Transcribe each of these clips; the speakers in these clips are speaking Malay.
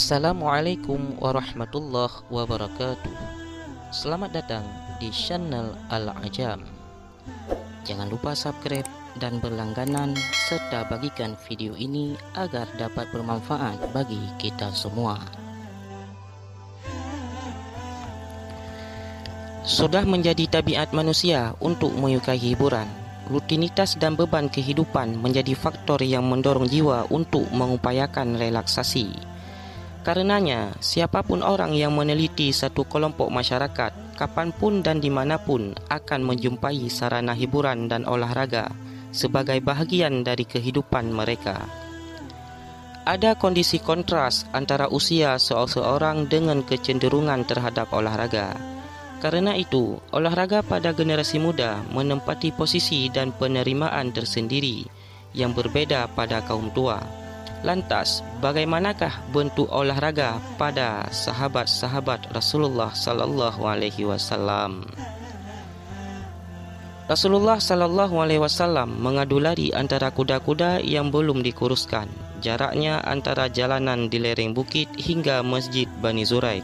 Assalamualaikum warahmatullahi wabarakatuh. Selamat datang di channel Al-Ajam. Jangan lupa subscribe dan berlangganan serta bagikan video ini agar dapat bermanfaat bagi kita semua. Sudah menjadi tabiat manusia untuk menyukai hiburan. Rutinitas dan beban kehidupan menjadi faktor yang mendorong jiwa untuk mengupayakan relaksasi. Karenanya, siapapun orang yang meneliti satu kelompok masyarakat, kapanpun dan dimanapun akan menjumpai sarana hiburan dan olahraga sebagai bahagian dari kehidupan mereka. Ada kondisi kontras antara usia seseorang dengan kecenderungan terhadap olahraga. Karena itu, olahraga pada generasi muda menempati posisi dan penerimaan tersendiri yang berbeda pada kaum tua. Lantas, bagaimanakah bentuk olahraga pada sahabat-sahabat Rasulullah sallallahu alaihi wasallam? Rasulullah sallallahu alaihi wasallam mengadu lari antara kuda-kuda yang belum dikuruskan. Jaraknya antara jalanan di lereng bukit hingga Masjid Bani Zuraik.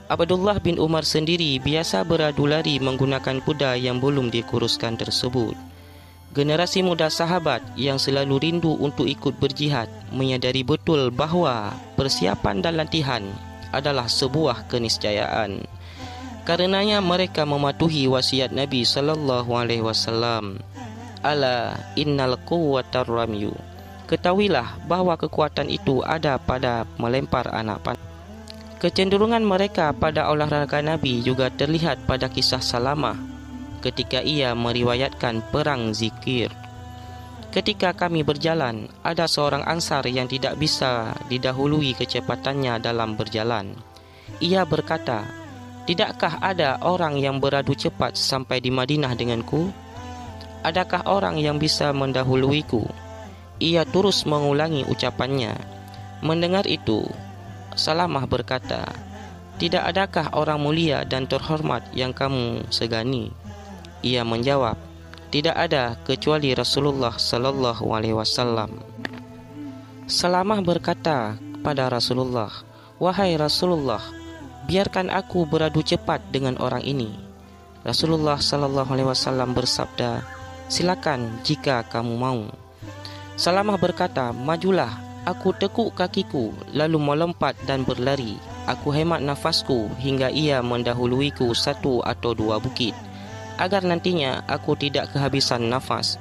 Abdullah bin Umar sendiri biasa beradu lari menggunakan kuda yang belum dikuruskan tersebut. Generasi muda sahabat yang selalu rindu untuk ikut berjihad menyadari betul bahawa persiapan dan latihan adalah sebuah keniscayaan. Karenanya mereka mematuhi wasiat Nabi sallallahu alaihi wasallam. Ala innal quwwatar ramyu. Ketahuilah bahawa kekuatan itu ada pada melempar anak panah. Kecenderungan mereka pada olahraga Nabi juga terlihat pada kisah Salamah ketika ia meriwayatkan perang Zikir. Ketika kami berjalan, ada seorang Ansar yang tidak bisa didahului kecepatannya dalam berjalan. Ia berkata, "Tidakkah ada orang yang beradu cepat sampai di Madinah denganku? Adakah orang yang bisa mendahuluiku?" Ia terus mengulangi ucapannya. Mendengar itu, Salamah berkata, "Tidak adakah orang mulia dan terhormat yang kamu segani?" Ia menjawab, "Tidak ada kecuali Rasulullah sallallahu alaihi wasallam." Salamah berkata kepada Rasulullah, "Wahai Rasulullah, biarkan aku beradu cepat dengan orang ini." Rasulullah sallallahu alaihi wasallam bersabda, "Silakan jika kamu mau." Salamah berkata, "Majulah. Aku tekuk kakiku lalu melompat dan berlari. Aku hemat nafasku hingga ia mendahuluiku satu atau dua bukit, agar nantinya aku tidak kehabisan nafas.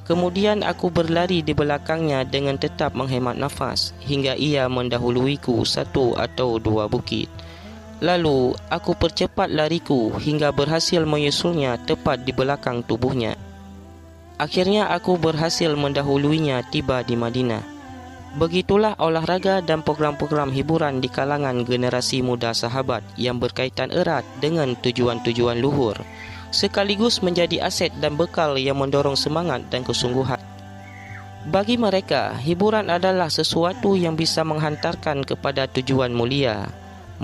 Kemudian aku berlari di belakangnya dengan tetap menghemat nafas hingga ia mendahuluiku satu atau dua bukit. Lalu aku percepat lariku hingga berhasil menyusulnya tepat di belakang tubuhnya. Akhirnya aku berhasil mendahuluinya tiba di Madinah." Begitulah olahraga dan program-program hiburan di kalangan generasi muda sahabat yang berkaitan erat dengan tujuan-tujuan luhur, sekaligus menjadi aset dan bekal yang mendorong semangat dan kesungguhan. Bagi mereka, hiburan adalah sesuatu yang bisa menghantarkan kepada tujuan mulia.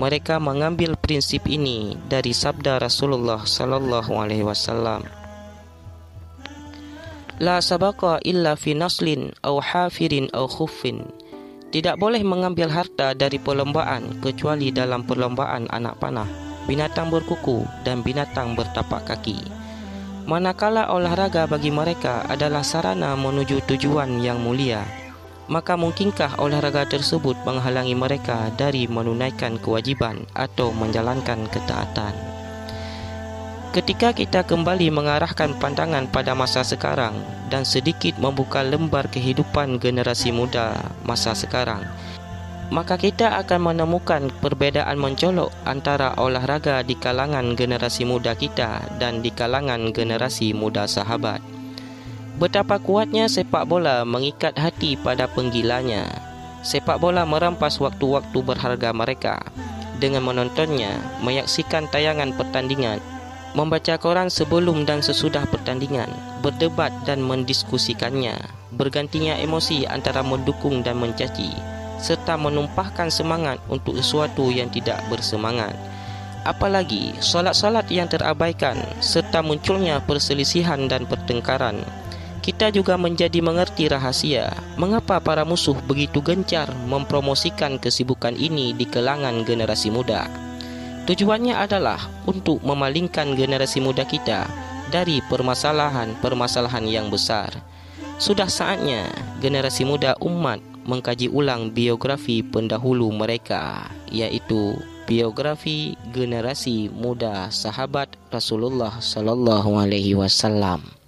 Mereka mengambil prinsip ini dari sabda Rasulullah sallallahu alaihi wasallam. La sabaqa illa fi naslin aw hafirin aw khuffin. Tidak boleh mengambil harta dari perlombaan kecuali dalam perlombaan anak panah, binatang berkuku dan binatang bertapak kaki. Manakala olahraga bagi mereka adalah sarana menuju tujuan yang mulia, maka mungkinkah olahraga tersebut menghalangi mereka dari menunaikan kewajiban atau menjalankan ketaatan? Ketika kita kembali mengarahkan pandangan pada masa sekarang dan sedikit membuka lembar kehidupan generasi muda masa sekarang, maka kita akan menemukan perbezaan mencolok antara olahraga di kalangan generasi muda kita dan di kalangan generasi muda sahabat. Betapa kuatnya sepak bola mengikat hati pada penggilanya. Sepak bola merampas waktu-waktu berharga mereka dengan menontonnya, menyaksikan tayangan pertandingan, membaca koran sebelum dan sesudah pertandingan, berdebat dan mendiskusikannya, bergantinya emosi antara mendukung dan mencaci, serta menumpahkan semangat untuk sesuatu yang tidak bersemangat. Apalagi solat-solat yang terabaikan serta munculnya perselisihan dan pertengkaran. kita juga menjadi mengerti rahasia mengapa para musuh begitu gencar mempromosikan kesibukan ini di kalangan generasi muda. Tujuannya adalah untuk memalingkan generasi muda kita dari permasalahan-permasalahan yang besar. Sudah saatnya generasi muda umat mengkaji ulang biografi pendahulu mereka, yaitu biografi generasi muda sahabat Rasulullah sallallahu alaihi wasallam.